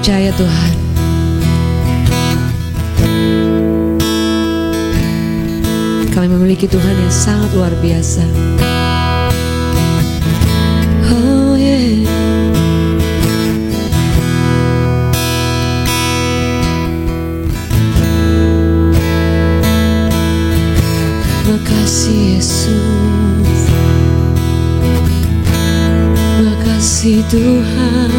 percaya Tuhan, kami memiliki Tuhan yang sangat luar biasa. Oh yeah. Makasih Yesus, makasih Tuhan.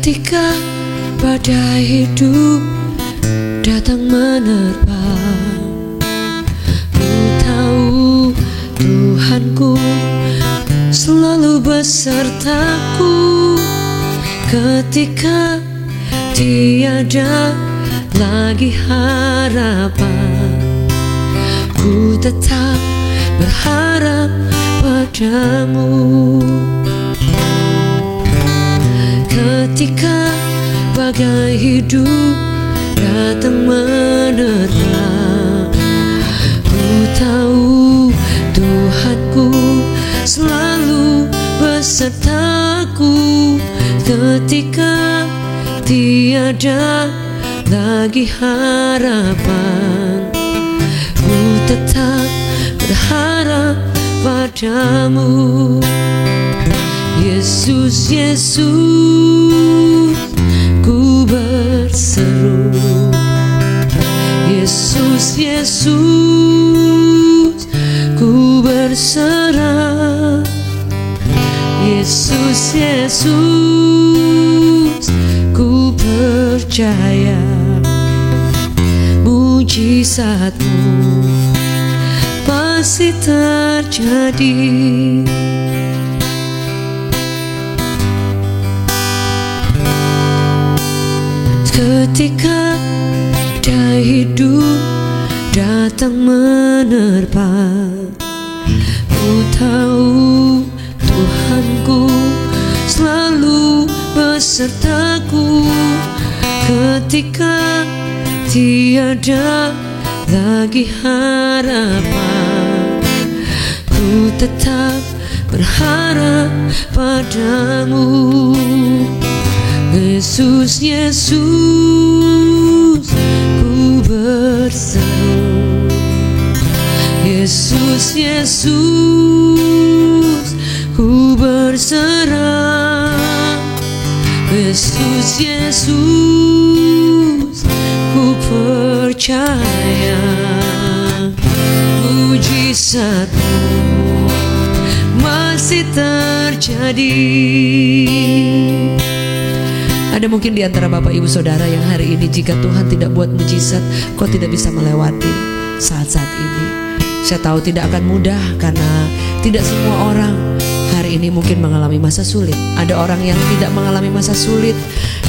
Ketika badai hidup datang menerpa, ku tahu Tuhanku selalu besertaku. Ketika tiada lagi harapan, ku tetap berharap padamu. Ketika bagai hidup datang menerpa, ku tahu Tuhanku selalu besertaku. Ketika tiada lagi harapan, ku tetap berharap padamu. Yesus, Yesus, ku berseru. Yesus, Yesus, ku berserah. Yesus, Yesus, ku percaya mujizat-Mu pasti terjadi. Ketika badai hidup datang menerpa, ku tahu Tuhanku selalu besertaku. Ketika tiada lagi harapan, ku tetap berharap padamu. Yesus, Yesus, ku berseru. Yesus, Yesus, ku berserah. Yesus, Yesus, ku percaya mujizat-Mu masih terjadi. Ada mungkin di antara Bapak Ibu Saudara yang hari ini, jika Tuhan tidak buat mujizat, kau tidak bisa melewati saat-saat ini. Saya tahu tidak akan mudah, karena tidak semua orang hari ini mungkin mengalami masa sulit. Ada orang yang tidak mengalami masa sulit.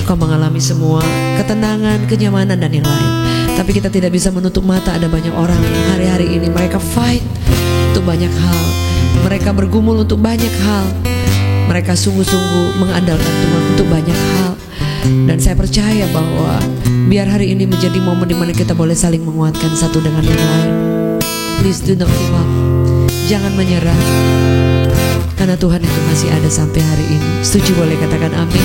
Kau mengalami semua ketenangan, kenyamanan, dan yang lain. Tapi kita tidak bisa menutup mata, ada banyak orang yang hari-hari ini mereka fight untuk banyak hal. Mereka bergumul untuk banyak hal. Mereka sungguh-sungguh mengandalkan Tuhan untuk banyak hal. Dan saya percaya bahwa biar hari ini menjadi momen di mana kita boleh saling menguatkan satu dengan yang lain. Please do not give up. Jangan menyerah, karena Tuhan itu masih ada sampai hari ini. Setuju? Boleh katakan amin.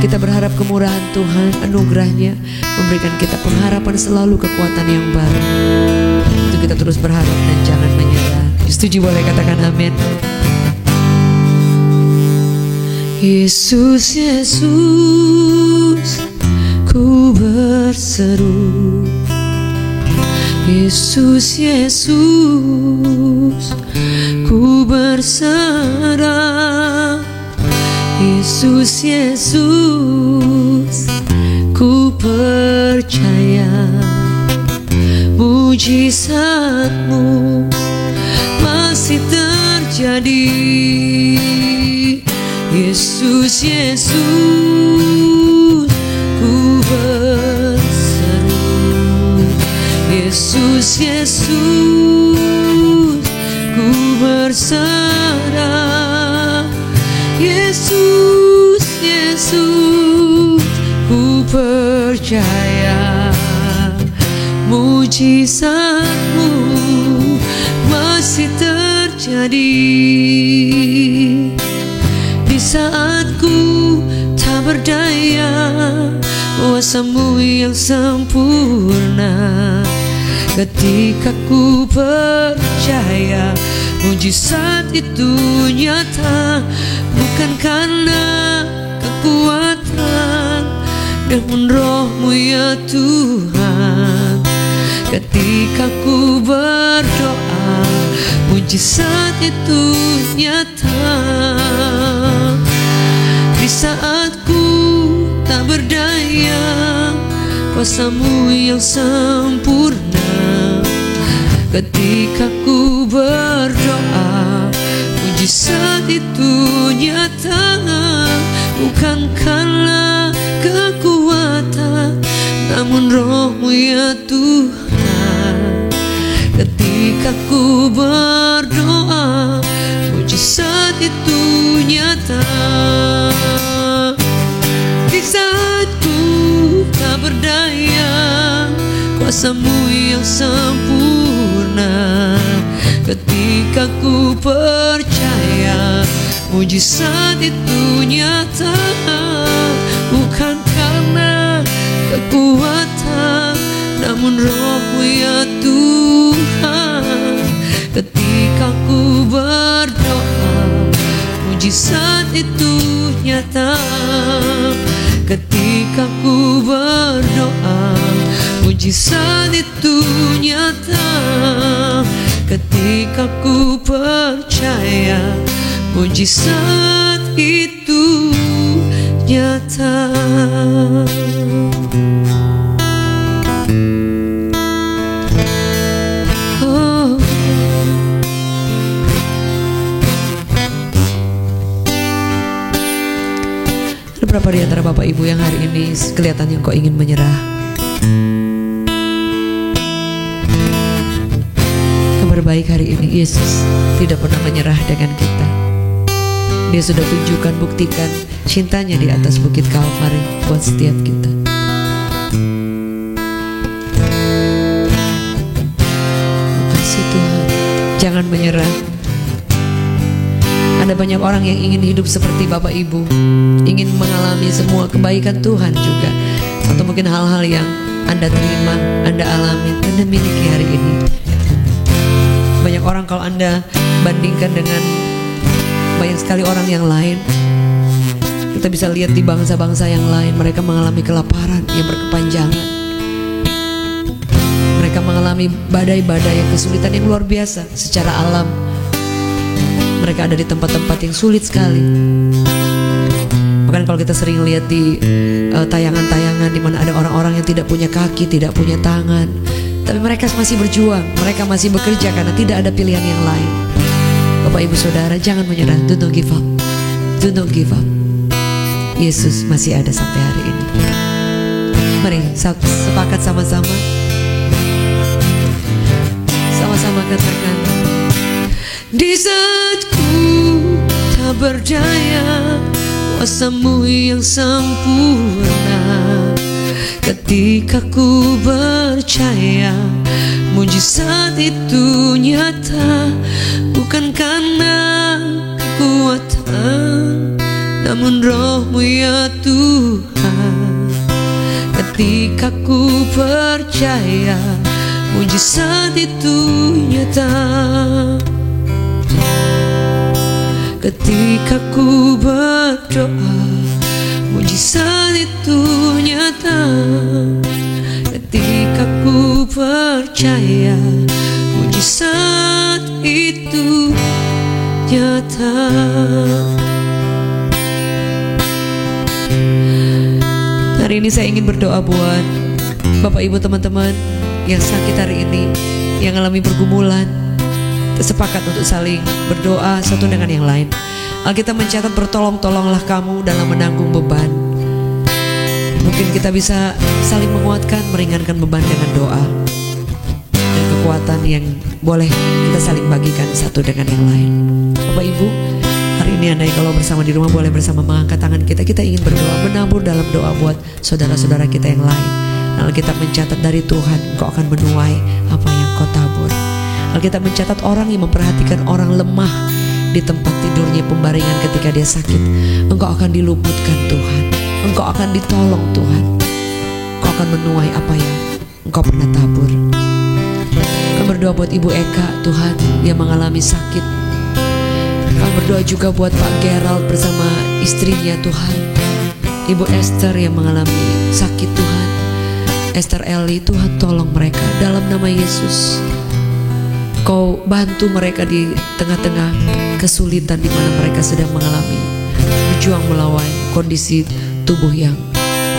Kita berharap kemurahan Tuhan, anugerahnya memberikan kita pengharapan selalu, kekuatan yang baru. Itu kita terus berharap dan jangan menyerah. Setuju? Boleh katakan amin. Yesus, Yesus, ku berseru. Yesus, Yesus, ku berserah. Yesus, Yesus, ku percaya mujizat-Mu masih terjadi. Yesus, Yesus, ku berseru. Yesus, Yesus, ku berserah. Yesus, Yesus, ku percaya mujizatmu masih terjadi di saat ku tak berdaya. Kuasamu yang sempurna ketika ku percaya mujizat itu nyata, bukan karena kekuatan, namun roh-Mu ya Tuhan. Ketika ku berdoa mujizat itu nyata, di saat ku tak berdaya, kuasa-Mu yang sempurna. Ketika ku berdoa mujizat itu nyata, bukan karena kekuatan, namun roh-Mu ya Tuhan. Ketika ku berdoa mujizat itu nyata, di saat ku tak berdaya, kuasa-Mu yang sempurna. Ketika ku percaya mujizat itu nyata, bukan karena kekuatan, namun roh-Mu ya Tuhan. Ketika ku berdoa mujizat itu nyata, ketika ku berdoa mujizat itu nyata, ketika ku percaya mujizat itu nyata. Oh. Ada berapa di antara Bapak Ibu yang hari ini kelihatannya kok ingin menyerah? Kabar baik hari ini, Yesus tidak pernah menyerah dengan kita. Dia sudah tunjukkan, buktikan cintanya di atas bukit Kalvari buat setiap kita. Makasih Tuhan. Jangan menyerah. Ada banyak orang yang ingin hidup seperti Bapak Ibu, ingin mengalami semua kebaikan Tuhan juga, atau mungkin hal-hal yang Anda terima, Anda alami, Anda miliki hari ini. Banyak orang kalau Anda bandingkan dengan banyak sekali orang yang lain, kita bisa lihat di bangsa-bangsa yang lain, mereka mengalami kelaparan yang berkepanjangan. Mereka mengalami badai-badai yang kesulitan yang luar biasa secara alam. Mereka ada di tempat-tempat yang sulit sekali. Bahkan kalau kita sering lihat di tayangan-tayangan di mana ada orang-orang yang tidak punya kaki, tidak punya tangan, tapi mereka masih berjuang, mereka masih bekerja karena tidak ada pilihan yang lain. Bapak Ibu Saudara, jangan menyerah. Do not give up. Do not give up. Yesus masih ada sampai hari ini. Mari sepakat sama-sama. Sama-sama katakan, di saat ku tak berdaya, kuasa-Mu yang sempurna. Ketika ku percaya mujizat itu nyata, bukan karena kekuatan, namun roh-Mu ya Tuhan. Ketika ku percaya mujizat itu nyata, ketika ku berdoa mujizat itu nyata, ketika ku percaya mujizat itu nyata. Hari ini saya ingin berdoa buat Bapak Ibu teman-teman yang sakit hari ini, yang mengalami pergumulan. Sepakat untuk saling berdoa satu dengan yang lain. Alkitab mencatat, bertolong-tolonglah kamu dalam menanggung beban. Mungkin kita bisa saling menguatkan, meringankan beban dengan doa dan kekuatan yang boleh kita saling bagikan satu dengan yang lain. Bapak Ibu, hari ini andai kalau bersama di rumah boleh bersama mengangkat tangan kita. Kita ingin berdoa, menabur dalam doa buat saudara-saudara kita yang lain. Alkitab mencatat dari Tuhan engkau akan menuai apa yang kau tabur. Alkitab mencatat orang yang memperhatikan orang lemah di tempat tidurnya pembaringan ketika dia sakit, engkau akan diluputkan Tuhan, engkau akan ditolong Tuhan, engkau akan menuai apa yang engkau pernah tabur. Kami berdoa buat Ibu Eka Tuhan yang mengalami sakit. Kami berdoa juga buat Pak Gerald bersama istrinya Tuhan, Ibu Esther yang mengalami sakit Tuhan, Esther Eli, Tuhan tolong mereka dalam nama Yesus. Kau bantu mereka di tengah-tengah kesulitan di mana mereka sedang mengalami, berjuang melawan kondisi tubuh yang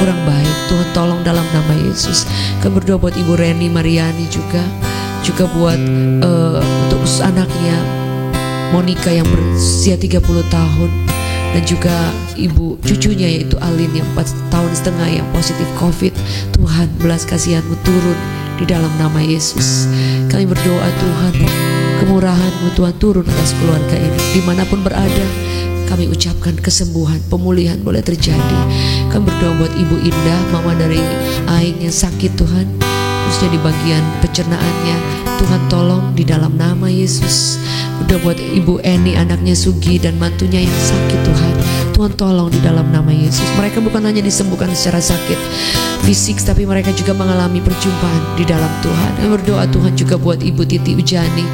kurang baik. Tuhan tolong dalam nama Yesus. Kami berdoa buat Ibu Reni Mariani juga buat untuk anaknya Monica yang berusia 30 tahun, dan juga ibu cucunya yaitu Alin yang 4,5 tahun yang positif COVID. Tuhan, belas kasihan-Mu turun di dalam nama Yesus. Kami berdoa Tuhan, kemurahan-Mu Tuhan turun atas keluarga ini dimanapun berada. Kami ucapkan kesembuhan, pemulihan boleh terjadi. Kami berdoa buat Ibu Indah, mama dari Aing yang sakit Tuhan, khususnya di bagian pencernaannya. Tuhan tolong di dalam nama Yesus. Berdoa buat Ibu Eni, anaknya Sugi dan mantunya yang sakit Tuhan. Tuhan tolong di dalam nama Yesus. Mereka bukan hanya disembuhkan secara sakit fisik, tapi mereka juga mengalami perjumpaan di dalam Tuhan. Kami berdoa Tuhan juga buat Ibu Titi Ujani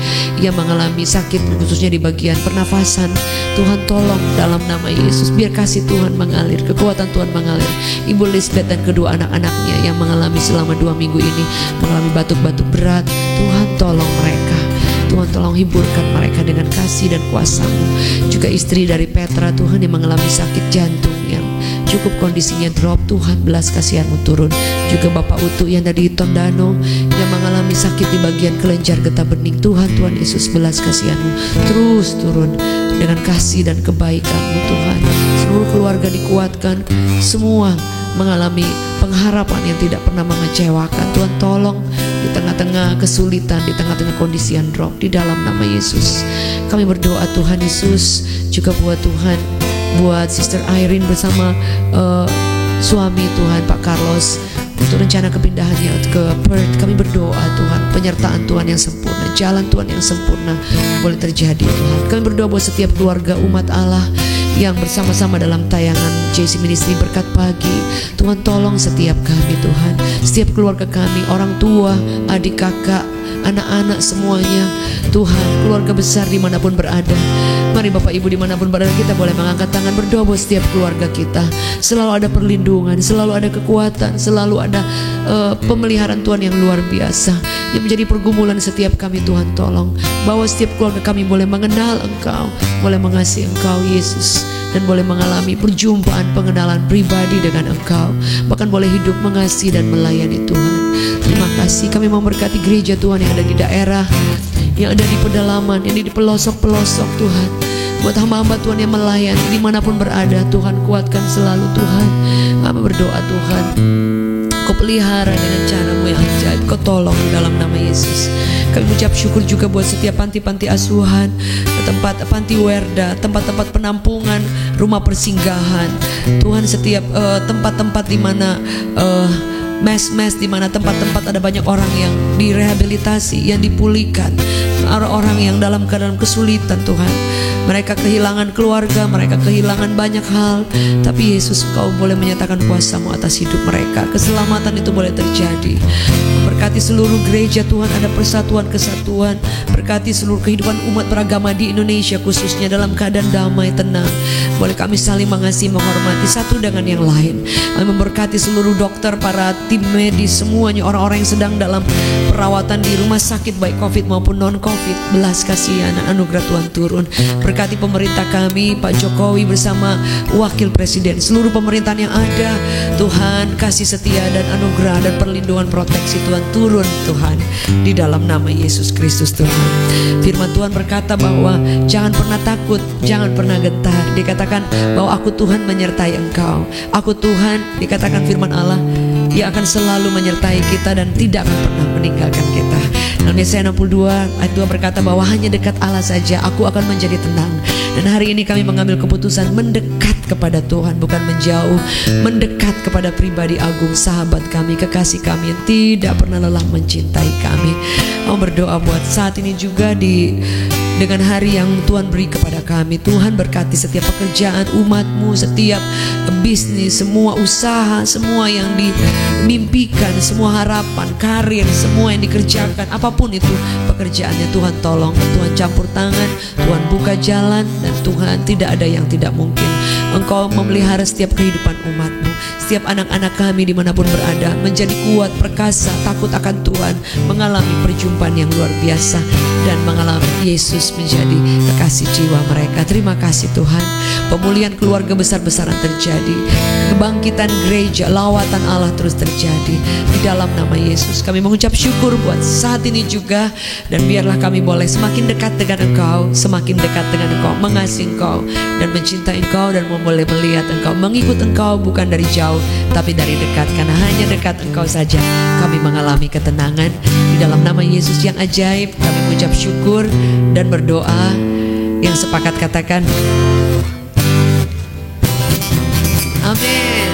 yang mengalami sakit khususnya di bagian pernafasan. Tuhan tolong dalam nama Yesus. Biar kasih Tuhan mengalir, kekuatan Tuhan mengalir. Ibu Lisbeth dan kedua anak-anaknya yang mengalami selama 2 minggu ini mengalami batuk-batuk berat. Tuhan tolong mereka. Tuhan tolong hiburkan mereka dengan kasih dan kuasa-Mu. Juga istri dari Petra Tuhan yang mengalami sakit jantung yang cukup kondisinya drop. Tuhan, belas kasihan-Mu turun. Juga Bapak Utu yang dari Tondano yang mengalami sakit di bagian kelenjar getah bening. Tuhan Yesus, belas kasihan-Mu terus turun dengan kasih dan kebaikan-Mu Tuhan. Seluruh keluarga dikuatkan, semua mengalami pengharapan yang tidak pernah mengecewakan. Tuhan tolong di tengah-tengah kesulitan, di tengah-tengah kondisi yang drop, di dalam nama Yesus. Kami berdoa Tuhan Yesus juga buat Tuhan, buat Sister Irene bersama suami Tuhan Pak Carlos untuk rencana kepindahannya ke Perth. Kami berdoa Tuhan, penyertaan Tuhan yang sempurna, jalan Tuhan yang sempurna boleh terjadi Tuhan. Kami berdoa buat setiap keluarga umat Allah yang bersama-sama dalam tayangan JC Ministry Berkat Pagi. Tuhan tolong setiap kami Tuhan, setiap keluarga kami, orang tua, adik kakak, anak-anak semuanya Tuhan, keluarga besar dimanapun berada. Mari Bapak Ibu dimanapun berada, kita boleh mengangkat tangan berdoa buat setiap keluarga kita. Selalu ada perlindungan, selalu ada kekuatan, selalu ada pemeliharaan Tuhan yang luar biasa yang menjadi pergumulan setiap kami. Tuhan tolong bahwa setiap keluarga kami boleh mengenal Engkau, boleh mengasihi Engkau Yesus, dan boleh mengalami perjumpaan pengenalan pribadi dengan Engkau, bahkan boleh hidup mengasihi dan melayani Tuhan. Terima kasih. Kami memberkati gereja Tuhan yang ada di daerah, yang ada di pedalaman, yang ada di pelosok-pelosok Tuhan. Buat hamba-hamba Tuhan yang melayani dimanapun berada, Tuhan kuatkan selalu Tuhan. Kami berdoa Tuhan, Kau pelihara dengan cara-Mu yang ajaib. Kau tolong dalam nama Yesus. Kami ucap syukur juga buat setiap panti-panti asuhan, tempat panti werda, tempat-tempat penampungan, rumah persinggahan Tuhan, setiap tempat-tempat di mana mes-mes, di mana tempat-tempat ada banyak orang yang direhabilitasi, yang dipulihkan, orang-orang yang dalam keadaan kesulitan Tuhan. Mereka kehilangan keluarga, mereka kehilangan banyak hal, tapi Yesus, Kau boleh menyatakan kuasa-Mu atas hidup mereka. Keselamatan itu boleh terjadi. Berkati seluruh gereja Tuhan, ada persatuan kesatuan. Berkati seluruh kehidupan umat beragama di Indonesia, khususnya dalam keadaan damai, tenang. Boleh kami saling mengasihi, menghormati satu dengan yang lain. Kami memberkati seluruh dokter, para tim medis, semuanya, orang-orang yang sedang dalam perawatan di rumah sakit, baik COVID maupun non-COVID. Belas kasihan dan anugerah Tuhan turun. Berkati pemerintah kami, Pak Jokowi bersama Wakil Presiden, seluruh pemerintahan yang ada. Tuhan, kasih setia dan anugerah dan perlindungan proteksi Tuhan turun Tuhan, di dalam nama Yesus Kristus Tuhan. Firman Tuhan berkata bahwa jangan pernah takut, jangan pernah gentar. Dikatakan bahwa aku Tuhan menyertai engkau. Aku Tuhan, dikatakan firman Allah, Dia akan selalu menyertai kita dan tidak akan pernah meninggalkan kita. Dalam Yesaya 62 ayat 2 berkata bahwa hanya dekat Allah saja aku akan menjadi tenang. Dan hari ini kami mengambil keputusan mendekat kepada Tuhan, bukan menjauh, mendekat kepada pribadi agung, sahabat kami, kekasih kami yang tidak pernah lelah mencintai kami. Mau berdoa buat saat ini juga dengan hari yang Tuhan beri kepada kami. Tuhan berkati setiap pekerjaan umat-Mu, setiap bisnis, semua usaha, semua yang dimimpikan, semua harapan, karir, semua yang dikerjakan, apapun itu pekerjaannya, Tuhan tolong, Tuhan campur tangan, Tuhan buka jalan, dan Tuhan tidak ada yang tidak mungkin. Engkau memelihara setiap kehidupan umat-Mu, setiap anak-anak kami dimanapun berada menjadi kuat, perkasa, takut akan Tuhan, mengalami perjumpaan yang luar biasa, dan mengalami Yesus menjadi kekasih jiwa mereka. Terima kasih Tuhan, pemulihan keluarga besar-besaran terjadi, kebangkitan gereja, lawatan Allah terus terjadi di dalam nama Yesus. Kami mengucap syukur buat saat ini juga, dan biarlah kami boleh semakin dekat dengan Engkau, semakin dekat dengan Engkau, mengasihi Engkau dan mencintai Engkau, dan boleh melihat Engkau, mengikut Engkau bukan dari jauh tapi dari dekat, karena hanya dekat Engkau saja kami mengalami ketenangan. Di dalam nama Yesus yang ajaib kami mengucap syukur dan berdoa. Yang sepakat katakan amin.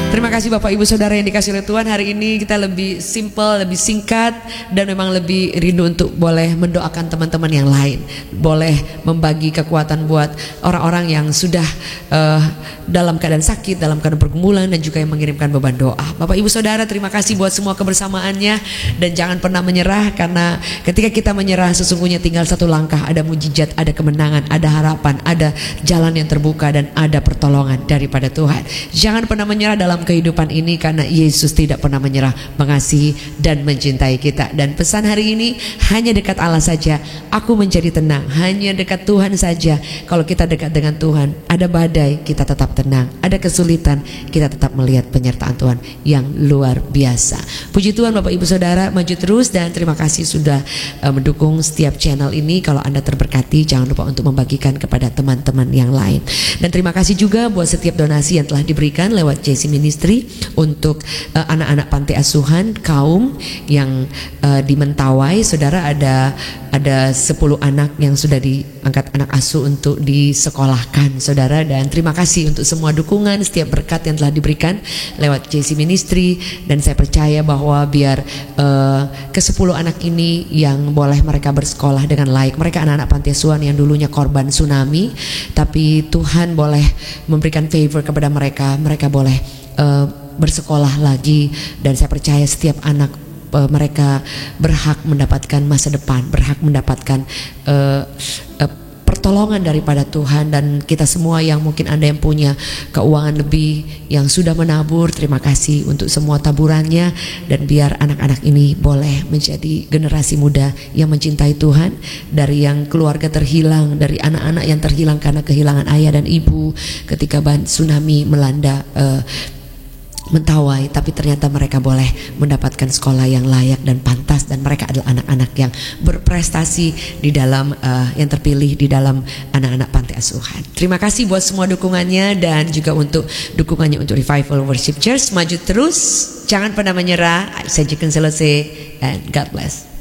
Terima kasih Bapak Ibu Saudara yang dikasih oleh Tuhan. Hari ini kita lebih simple, lebih singkat, dan memang lebih rindu untuk boleh mendoakan teman-teman yang lain, boleh membagi kekuatan buat orang-orang yang sudah dalam keadaan sakit, dalam keadaan pergumulan, dan juga yang mengirimkan beban doa. Bapak Ibu Saudara, terima kasih buat semua kebersamaannya, dan jangan pernah menyerah, karena ketika kita menyerah sesungguhnya tinggal satu langkah, ada mujizat, ada kemenangan, ada harapan, ada jalan yang terbuka, dan ada pertolongan daripada Tuhan. Jangan pernah menyerah dalam kehidupan ini, karena Yesus tidak pernah menyerah, mengasihi dan mencintai kita. Dan pesan hari ini, hanya dekat Allah saja aku menjadi tenang, hanya dekat Tuhan saja. Kalau kita dekat dengan Tuhan, ada badai kita tetap tenang, ada kesulitan kita tetap melihat penyertaan Tuhan yang luar biasa. Puji Tuhan Bapak Ibu Saudara, maju terus, dan terima kasih sudah mendukung setiap channel ini. Kalau Anda terberkati, jangan lupa untuk membagikan kepada teman-teman yang lain. Dan terima kasih juga buat setiap donasi yang telah diberikan lewat JC Ministry untuk anak-anak panti asuhan kaum yang di Mentawai. Saudara, ada 10 anak yang sudah diangkat anak asuh untuk disekolahkan, saudara. Dan terima kasih untuk semua dukungan, setiap berkat yang telah diberikan lewat JC Ministry. Dan saya percaya bahwa biar ke-10 anak ini yang boleh mereka bersekolah dengan layak. Mereka anak-anak panti asuhan yang dulunya korban tsunami, tapi Tuhan boleh memberikan favor kepada mereka. Mereka boleh bersekolah lagi, dan saya percaya setiap anak mereka berhak mendapatkan masa depan, berhak mendapatkan pertolongan daripada Tuhan. Dan kita semua yang mungkin Anda yang punya keuangan lebih, yang sudah menabur, terima kasih untuk semua taburannya. Dan biar anak-anak ini boleh menjadi generasi muda yang mencintai Tuhan, dari yang keluarga terhilang, dari anak-anak yang terhilang karena kehilangan ayah dan ibu ketika tsunami melanda Mentawai, tapi ternyata mereka boleh mendapatkan sekolah yang layak dan pantas, dan mereka adalah anak-anak yang berprestasi di dalam yang terpilih di dalam anak-anak panti asuhan. Terima kasih buat semua dukungannya, dan juga untuk dukungannya untuk Revival Worship Church. Maju terus, jangan pernah menyerah. Sajikan selesai, and God bless.